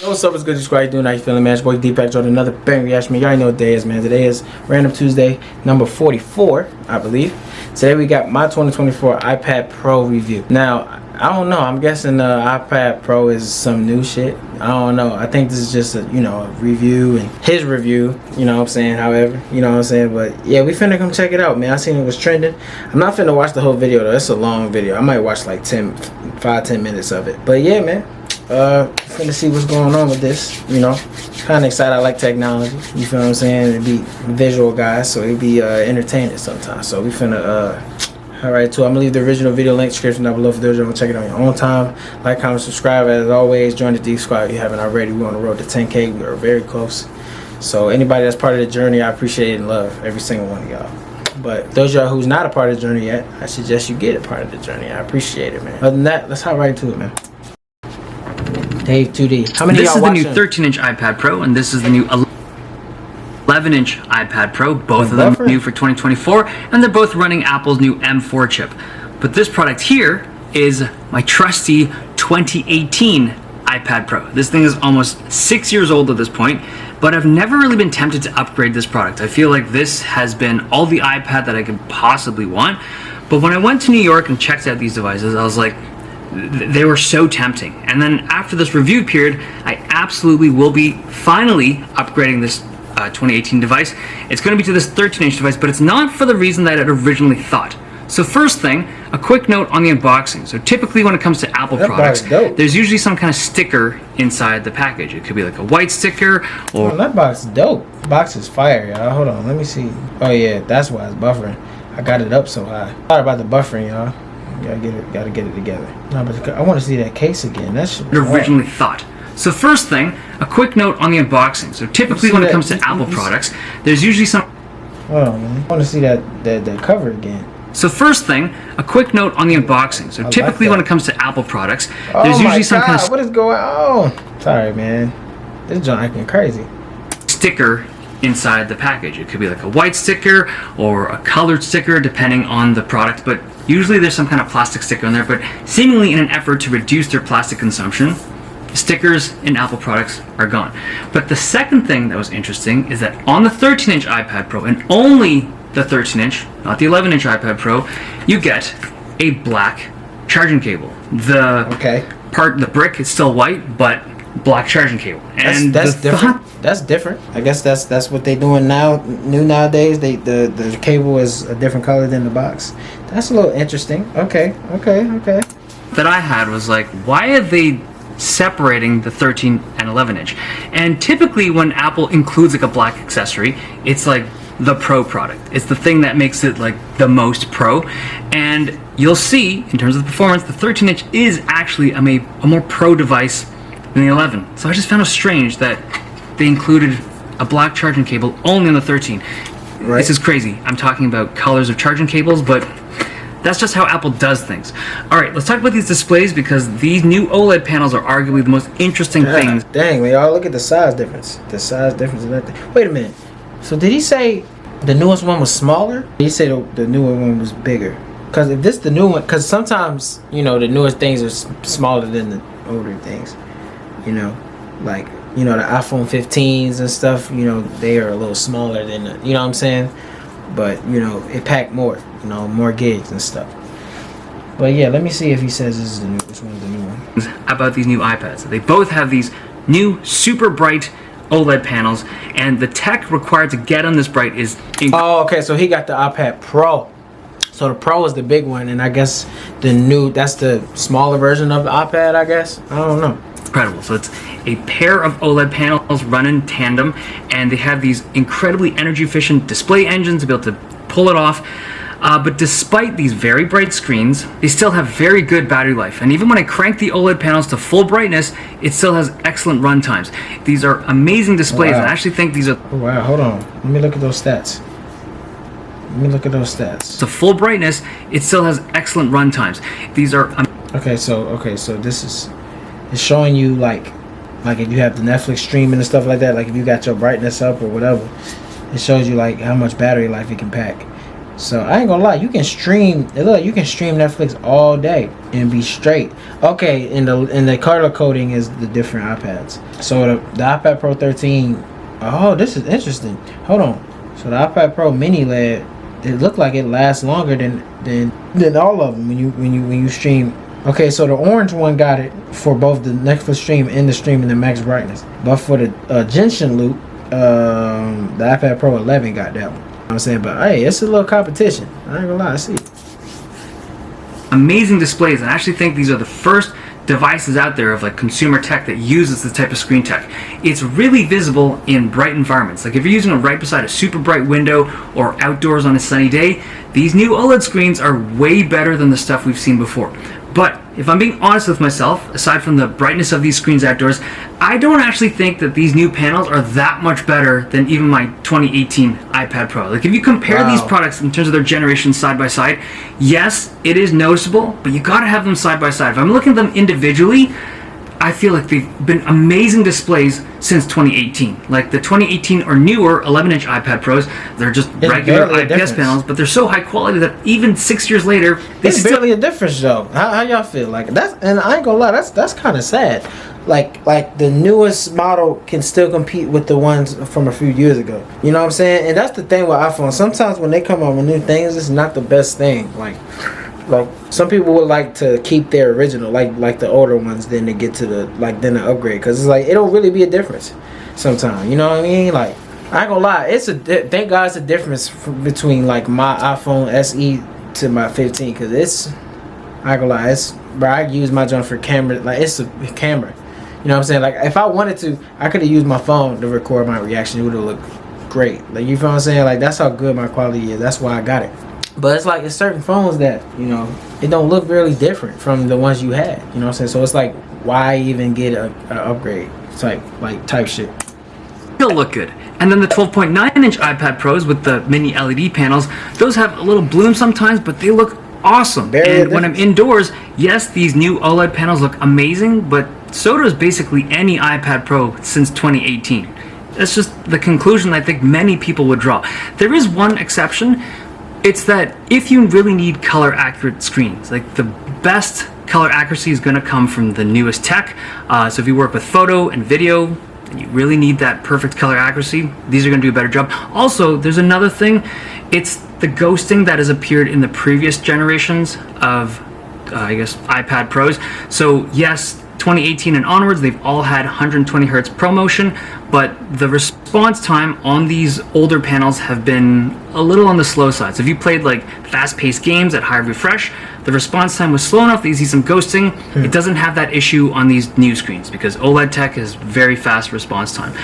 What's up, it's good, squad. How you doing? How you feeling, man? It's your boy DatBoiDith on another bang reaction. You already know what day is, man. Today is Random Tuesday, number 44, I believe. Today we got my 2024 iPad Pro review. Now, I don't know. I'm guessing the iPad Pro is some new shit. I don't know. I think this is just a, a review and his review, you know what I'm saying, however, you know what I'm saying. But yeah, we finna come check it out, man. I seen it was trending. I'm not finna watch the whole video though. It's a long video. I might watch like 5-10 minutes of it. But yeah, man. Finna see what's going on with this, kind of excited. I like technology, you feel what I'm saying. It'd be visual guys, so it'd be entertaining sometimes. So we finna alright, too, I'm gonna leave the original video link description down below for those who want to check it out on your own time. Like, comment, subscribe. As always, join the D Squad if you haven't already. We're on the road to 10K. We are very close, so anybody that's part of the journey, I appreciate and love every single one of y'all. But those of y'all who's not a part of the journey yet, I suggest you get a part of the journey. I appreciate it, man. Other than that, let's hop right into it, man. Dave 2D. How many This y'all is the watching? new 13-inch iPad Pro, and this is the new 11-inch iPad Pro. Both of them new for 2024, and they're both running Apple's new M4 chip. But this product here is my trusty 2018 iPad Pro. This thing is almost 6 years old at this point, but I've never really been tempted to upgrade this product. I feel like this has been all the iPad that I could possibly want. But when I went to New York and checked out these devices, I was like, they were so tempting. And then after this review period, I absolutely will be finally upgrading this 2018 device. It's going to be to this 13-inch device, but it's not for the reason that I had originally thought. So first thing, a quick note on the unboxing. So typically when it comes to Apple products, there's usually some kind of sticker inside the package. It could be like a white sticker or... Oh, that box is dope. The box is fire, y'all. Hold on, let me see. Oh yeah, that's why it's buffering. I got it up so high. Sorry about the buffering, y'all. Gotta get it together. No, but I want to see that case again. That's originally thought. So first thing, a quick note on the unboxing. So typically when it comes to Apple products, there's usually some... Hold on, man. I want to see that cover again. So first thing, a quick note on the unboxing. So typically when it comes to Apple products, there's usually some kind of... What is going on? Sorry, man. This joint acting crazy. Sticker inside the package. It could be like a white sticker or a colored sticker depending on the product, but usually there's some kind of plastic sticker in there. But seemingly in an effort to reduce their plastic consumption, stickers in Apple products are gone. But the second thing that was interesting is that on the 13-inch iPad Pro, and only the 13-inch, not the 11-inch iPad Pro, you get a black charging cable. The brick is still white, but black charging cable. And that's different. That's different. I guess that's what they're doing now. New nowadays, the cable is a different color than the box. That's a little interesting. Okay. That I had was like, why are they separating the 13 and 11-inch? And typically when Apple includes like a black accessory, it's like the Pro product. It's the thing that makes it like the most Pro. And you'll see in terms of the performance, the 13-inch is actually a more Pro device than the 11. So I just found it strange that they included a black charging cable only on the 13. Right. This is crazy. I'm talking about colors of charging cables, but that's just how Apple does things. All right, let's talk about these displays because these new OLED panels are arguably the most interesting things. Dang, man, y'all look at the size difference. The size difference in that thing. Wait a minute. So did he say the newest one was smaller? Did he say the newer one was bigger? Because if this the new one, because sometimes, the newest things are smaller than the older things. Like, the iPhone 15s and stuff, they are a little smaller than the, you know what I'm saying? But, it packed more, more gigs and stuff. But yeah, let me see if he says this is which one's the new one. About these new iPads. They both have these new super bright OLED panels, and the tech required to get on this bright is... Oh, okay, so he got the iPad Pro. So the Pro is the big one, and I guess that's the smaller version of the iPad, I guess? I don't know. Incredible. So it's a pair of OLED panels run in tandem, and they have these incredibly energy efficient display engines to be able to pull it off. But despite these very bright screens, they still have very good battery life. And even when I crank the OLED panels to full brightness, it still has excellent run times. These are amazing displays. Oh, wow. I actually think these are... Oh, wow, hold on. Let me look at those stats. To full brightness, it still has excellent run times. These are... Okay, so this is... It's showing you like if you have the Netflix streaming and stuff like that, like if you got your brightness up or whatever, it shows you like how much battery life it can pack. So I ain't gonna lie, you can stream. Look, you can stream Netflix all day and be straight. Okay, and the color coding is the different iPads. So the iPad Pro 13. Oh, this is interesting. Hold on. So the iPad Pro Mini LED, it looked like it lasts longer than all of them when you stream. Okay, so the orange one got it for both the Netflix stream and the stream in the max brightness. But for the Genshin loop, the iPad Pro 11 got that one. I'm saying, but hey, it's a little competition. I ain't gonna lie, I see it. Amazing displays. I actually think these are the first devices out there of like consumer tech that uses this type of screen tech. It's really visible in bright environments. Like if you're using it right beside a super bright window or outdoors on a sunny day, these new OLED screens are way better than the stuff we've seen before. But if I'm being honest with myself, aside from the brightness of these screens outdoors, I don't actually think that these new panels are that much better than even my 2018 iPad Pro. Like if you compare these products in terms of their generations side by side, yes, it is noticeable, but you gotta have them side by side. If I'm looking at them individually, I feel like they've been amazing displays since 2018. Like the 2018 or newer 11-inch iPad Pros, they're just regular IPS panels, but they're so high quality that even 6 years later, it's barely a difference though. How y'all feel? Like that's, and I ain't gonna lie, that's kind of sad. Like the newest model can still compete with the ones from a few years ago. You know what I'm saying? And that's the thing with iPhone. Sometimes when they come out with new things, it's not the best thing. Like some people would like to keep their original, like the older ones, then to get to the upgrade, because it's like it don't really be a difference sometimes. You know what I mean? Like I ain't gonna lie, thank God it's a difference between like my iPhone SE to my 15, because I ain't gonna lie, bro, I use my junk for camera. Like it's a camera. You know what I'm saying? Like if I wanted to, I could have used my phone to record my reaction. It would have looked great. Like you feel what I'm saying? Like that's how good my quality is. That's why I got it. But it's like it's certain phones that, you know, it don't look really different from the ones you had. You know what I'm saying? So it's like, why even get an upgrade? It's like shit. Still look good. And then the 12.9-inch iPad Pros with the mini LED panels, those have a little bloom sometimes, but they look awesome. And when I'm indoors, yes, these new OLED panels look amazing, but so does basically any iPad Pro since 2018. That's just the conclusion I think many people would draw. There is one exception. It's that if you really need color accurate screens, like the best color accuracy is going to come from the newest tech. So if you work with photo and video and you really need that perfect color accuracy, these are going to do a better job. Also, there's another thing. It's the ghosting that has appeared in the previous generations of iPad Pros. So yes, 2018 and onwards, they've all had 120 hertz ProMotion, but the response time on these older panels have been a little on the slow side. So if you played like fast-paced games at high refresh, the response time was slow enough that you see some ghosting. It doesn't have that issue on these new screens because OLED tech has very fast response time.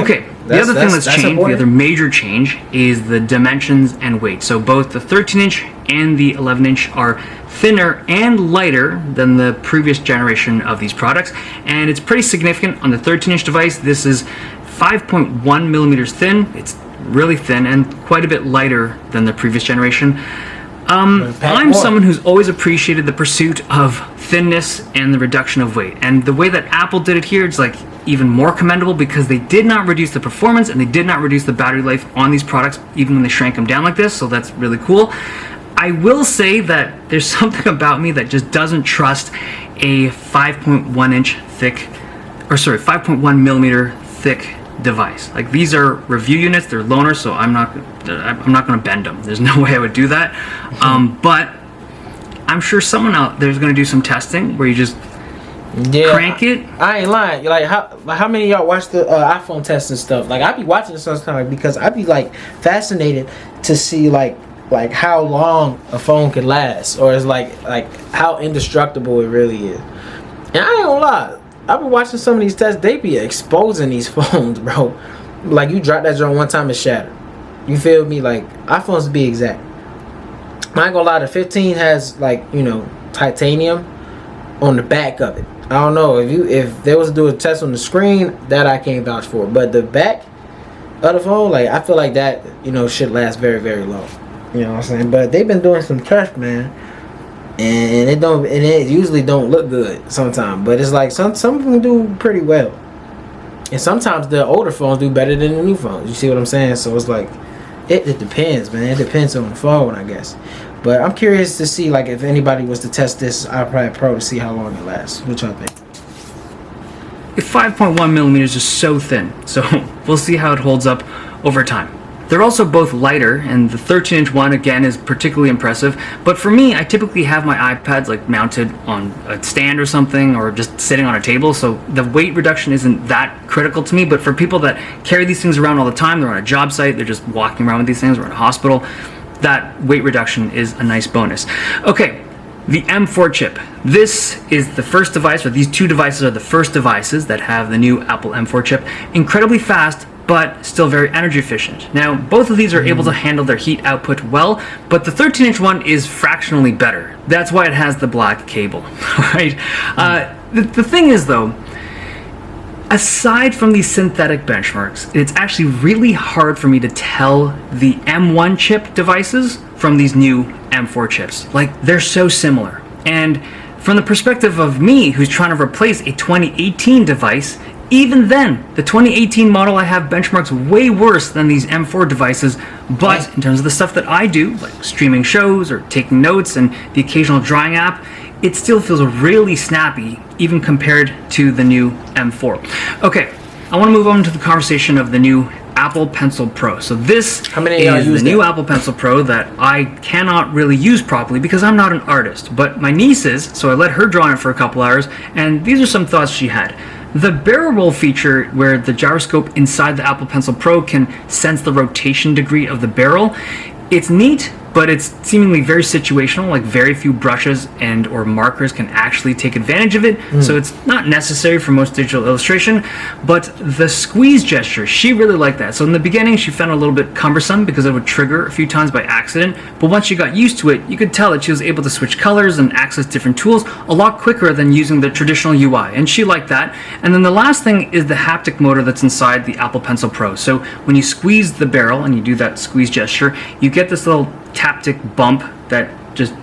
Okay. The other thing that's changed, the other major change, is the dimensions and weight. So both the 13-inch and the 11-inch are thinner and lighter than the previous generation of these products, and it's pretty significant. On the 13-inch device, this is 5.1 millimeters thin. It's really thin and quite a bit lighter than the previous generation. I'm someone who's always appreciated the pursuit of thinness and the reduction of weight, and the way that Apple did it here, it's like even more commendable because they did not reduce the performance and they did not reduce the battery life on these products even when they shrank them down like this, so that's really cool. I will say that there's something about me that just doesn't trust a 5.1 millimeter thick device. Like these are review units, they're loaners, so I'm not going to bend them. There's no way I would do that. But I'm sure someone out there's going to do some testing where you just crank it. I ain't lying. Like how many of y'all watch the iPhone tests and stuff? Like I be watching this sometimes because I be like fascinated to see like how long a phone could last, or it's like how indestructible it really is. And I ain't gonna lie, I've been watching some of these tests. They be exposing these phones, bro. Like you drop that joint one time, it's shattered. You feel me? Like iPhones to be exact. I ain't gonna lie, the 15 has like, you know, titanium on the back of it. I don't know if they was to do a test on the screen, that I can't vouch for. But the back of the phone, like I feel like that, you know, should last very, very long. You know what I'm saying? But they've been doing some tests, man, and it usually don't look good sometimes. But it's like some of them do pretty well, and sometimes the older phones do better than the new phones. You see what I'm saying? So it's like It depends, man. It depends on the phone, I guess. But I'm curious to see, like, if anybody was to test this iPad Pro to see how long it lasts. What y'all think? 5.1 millimeters is so thin, so we'll see how it holds up over time. They're also both lighter, and the 13-inch one again is particularly impressive. But for me, I typically have my iPads like mounted on a stand or something, or just sitting on a table, so the weight reduction isn't that critical to me. But for people that carry these things around all the time, they're on a job site, they're just walking around with these things, or in a hospital, that weight reduction is a nice bonus. Okay, the M4 chip. This is the first device, or these two devices are the first devices that have the new Apple M4 chip. Incredibly fast, but still very energy efficient. Now, both of these are able to handle their heat output well, but the 13-inch one is fractionally better. That's why it has the black cable, right? The thing is, though, aside from these synthetic benchmarks, it's actually really hard for me to tell the M1 chip devices from these new M4 chips. Like, they're so similar. And from the perspective of me, who's trying to replace a 2018 device, even then, the 2018 model I have benchmarks way worse than these M4 devices, but in terms of the stuff that I do, like streaming shows or taking notes and the occasional drawing app, it still feels really snappy, even compared to the new M4. Okay, I want to move on to the conversation of the new Apple Pencil Pro. So this is the new Apple Pencil Pro that I cannot really use properly because I'm not an artist, but my niece is, so I let her draw on it for a couple hours, and these are some thoughts she had. The barrel roll feature, where the gyroscope inside the Apple Pencil Pro can sense the rotation degree of the barrel, it's neat, but it's seemingly very situational, like very few brushes and or markers can actually take advantage of it, so it's not necessary for most digital illustration. But the squeeze gesture, she really liked that. So in the beginning, she found it a little bit cumbersome because it would trigger a few times by accident, but once she got used to it, you could tell that she was able to switch colors and access different tools a lot quicker than using the traditional UI, and she liked that. And then the last thing is the haptic motor that's inside the Apple Pencil Pro. So when you squeeze the barrel and you do that squeeze gesture, you get this little taptic bump that just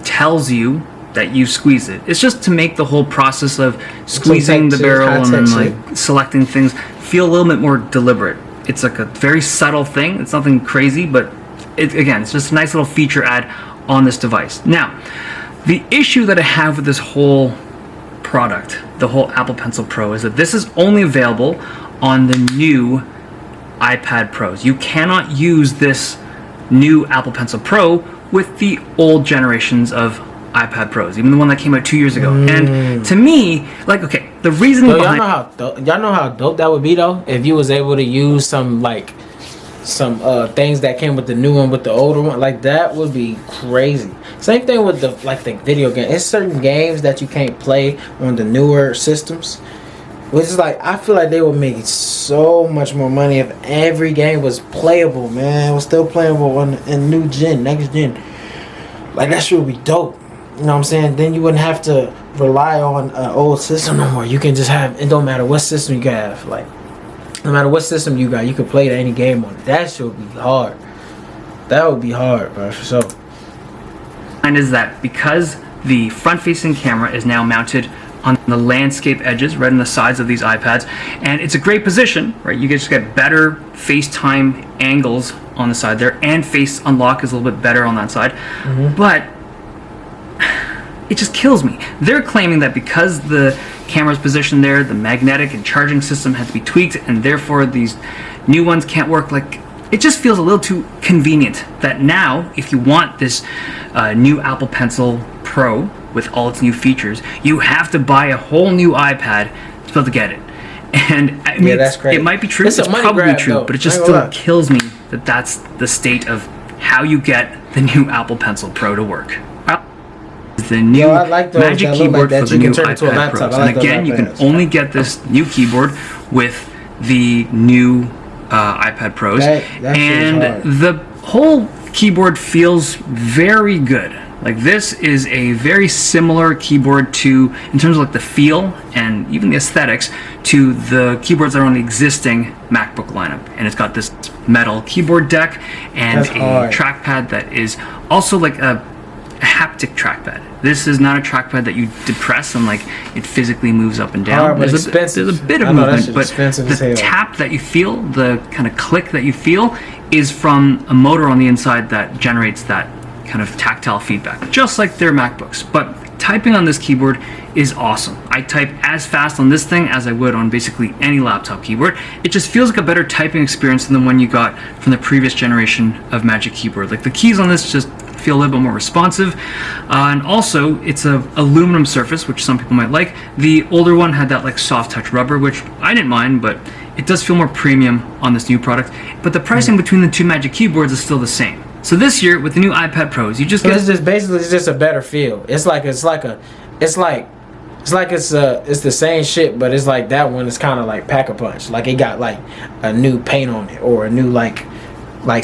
tells you that you squeeze it. It's just to make the whole process of squeezing the barrel and then like selecting things feel a little bit more deliberate. It's like a very subtle thing. It's nothing crazy, but it's just a nice little feature add on this device. Now, the issue that I have with this whole product, the whole Apple Pencil Pro, is that this is only available on the new iPad Pros. You cannot use this new Apple Pencil Pro with the old generations of iPad Pros, even the one that came out 2 years ago. And to me, like, okay, the reasoning behind y'all know how dope that would be though, if you was able to use some things that came with the new one with the older one. Like, that would be crazy. Same thing with the video game. It's certain games that you can't play on the newer systems, which is like, I feel like they would make so much more money if every game was playable, man. It was still playable in new gen, next gen. Like, that shit would be dope. You know what I'm saying? Then you wouldn't have to rely on an old system no more. You can just have, it don't matter what system you have. Like, no matter what system you got, you can play any game on it. That shit would be hard. That would be hard, bro, for sure. And is that because the front-facing camera is now mounted on the landscape edges, right on the sides of these iPads, and it's a great position, right? You just get better FaceTime angles on the side there, and face unlock is a little bit better on that side. But it just kills me. They're claiming that because the camera's positioned there, the magnetic and charging system had to be tweaked, and therefore these new ones can't work. Like, it just feels a little too convenient that now, if you want this new Apple Pencil Pro with all its new features, you have to buy a whole new iPad to be able to get it. And I mean, that's great. It might be true, it's probably true, though. But it just still kills me that that's the state of how you get the new Apple Pencil Pro to work. The new Magic Keyboard for the new iPad Pros. And again, you can only get this new keyboard with the new iPad Pros. And the whole keyboard feels very good. Like, this is a very similar keyboard to, in terms of like the feel and even the aesthetics, to the keyboards that are on the existing MacBook lineup. And it's got this metal keyboard deck and a trackpad that is also like a haptic trackpad. This is not a trackpad that you depress and like it physically moves up and down. But there's a bit of movement, but the tap that you feel, the kind of click that you feel, is from a motor on the inside that generates that kind of tactile feedback, just like their MacBooks. But typing on this keyboard is awesome. I type as fast on this thing as I would on basically any laptop keyboard. It just feels like a better typing experience than the one you got from the previous generation of Magic Keyboard. Like the keys on this just feel a little bit more responsive, and also it's a aluminum surface, which some people might like. The older one had that like soft touch rubber, which I didn't mind, but it does feel more premium on this new product. But the pricing between the two Magic Keyboards is still the same. So this year with the new iPad Pros, you just get it's just a better feel. It's the same shit, but it's like that one is kind of like pack a punch. Like it got like a new paint on it or a new like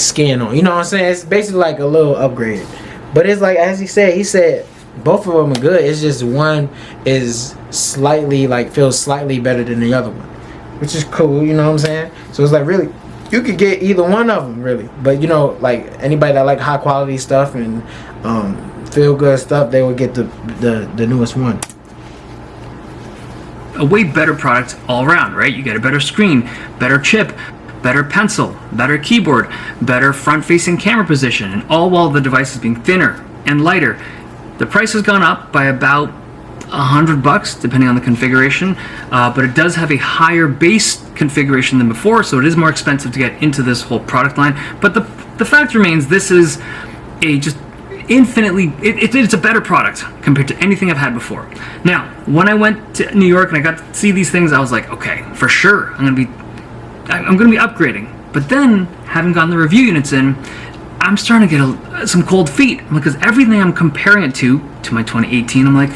skin on. You know what I'm saying? It's basically like a little upgraded. But it's like, as he said both of them are good. It's just one is slightly feels slightly better than the other one, which is cool. You know what I'm saying? So it's like really, you could get either one of them really. But you know, like anybody that like high quality stuff and feel good stuff, they would get the newest one. A way better product all around, right? You get a better screen, better chip, better pencil, better keyboard, better front-facing camera position, and all while the device is being thinner and lighter. The price has gone up by about $100 depending on the configuration, but it does have a higher base configuration than before, so it is more expensive to get into this whole product line. But the fact remains, this is a just infinitely, it's a better product compared to anything I've had before. Now, when I went to New York and I got to see these things, I was like, okay, for sure, I'm gonna be upgrading. But then, having gotten the review units in, I'm starting to get some cold feet, because everything I'm comparing it to my 2018, I'm like,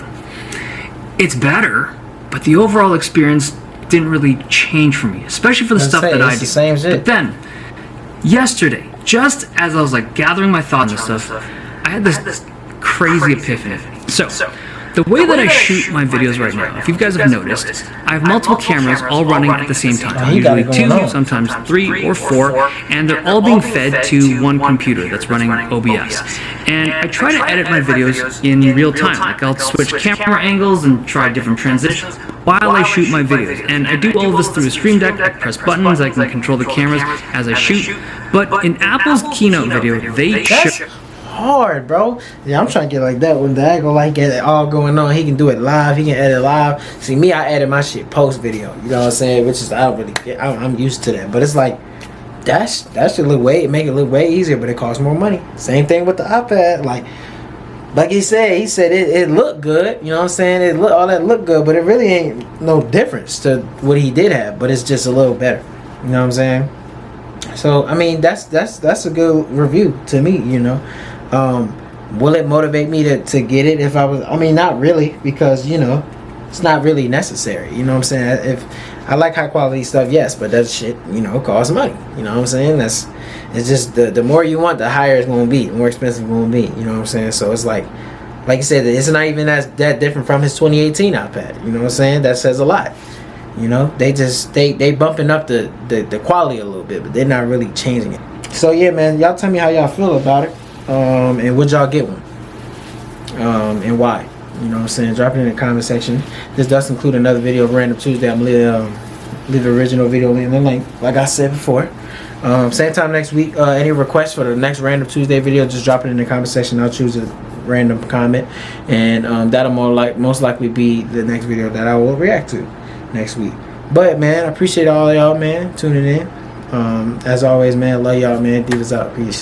it's better, but the overall experience didn't really change for me, especially for the stuff that I do. The same shit. But then, yesterday, just as I was like gathering my thoughts and stuff, I had this crazy epiphany. So, the way that I shoot my videos right now, if you guys have noticed, I have multiple cameras all running at the same time. Usually 2, sometimes 3 or 4, and they're all being fed to one computer that's running OBS. And I try to edit my videos in real time. Like I'll switch camera angles and try different transitions while I shoot my videos. And I do all of this through a Stream Deck. I press buttons, I can control the cameras as I shoot. But in Apple's keynote video, they show hard, bro. Yeah, I'm trying to get like that when Dag go like get it all going on. He can do it live. He can edit live. See me, I edit my shit post video. You know what I'm saying? Which is I'm used to that. But it's like that should make it look way easier, but it costs more money. Same thing with the iPad. Like he said it looked good. You know what I'm saying? All that looked good, but it really ain't no difference to what he did have. But it's just a little better. You know what I'm saying? So I mean that's a good review to me. You know. Will it motivate me to get it if I was? I mean, not really, because you know, it's not really necessary. You know what I'm saying? If I like high quality stuff, yes, but that shit, you know, costs money. You know what I'm saying? It's just the more you want, the higher it's gonna be, the more expensive it's gonna be. You know what I'm saying? So it's like you said, it's not even that different from his 2018 iPad. You know what I'm saying? That says a lot. You know, they bumping up the quality a little bit, but they're not really changing it. So yeah, man, y'all tell me how y'all feel about it. And would y'all get one? And why? You know what I'm saying? Drop it in the comment section. This does include another video of Random Tuesday. I'm gonna leave the original video in the link, like I said before. Same time next week. Any requests for the next Random Tuesday video, just drop it in the comment section. I'll choose a random comment, and that'll most likely be the next video that I will react to next week. But man, I appreciate all y'all, man, tuning in. As always, man, love y'all, man. Divas out. Peace.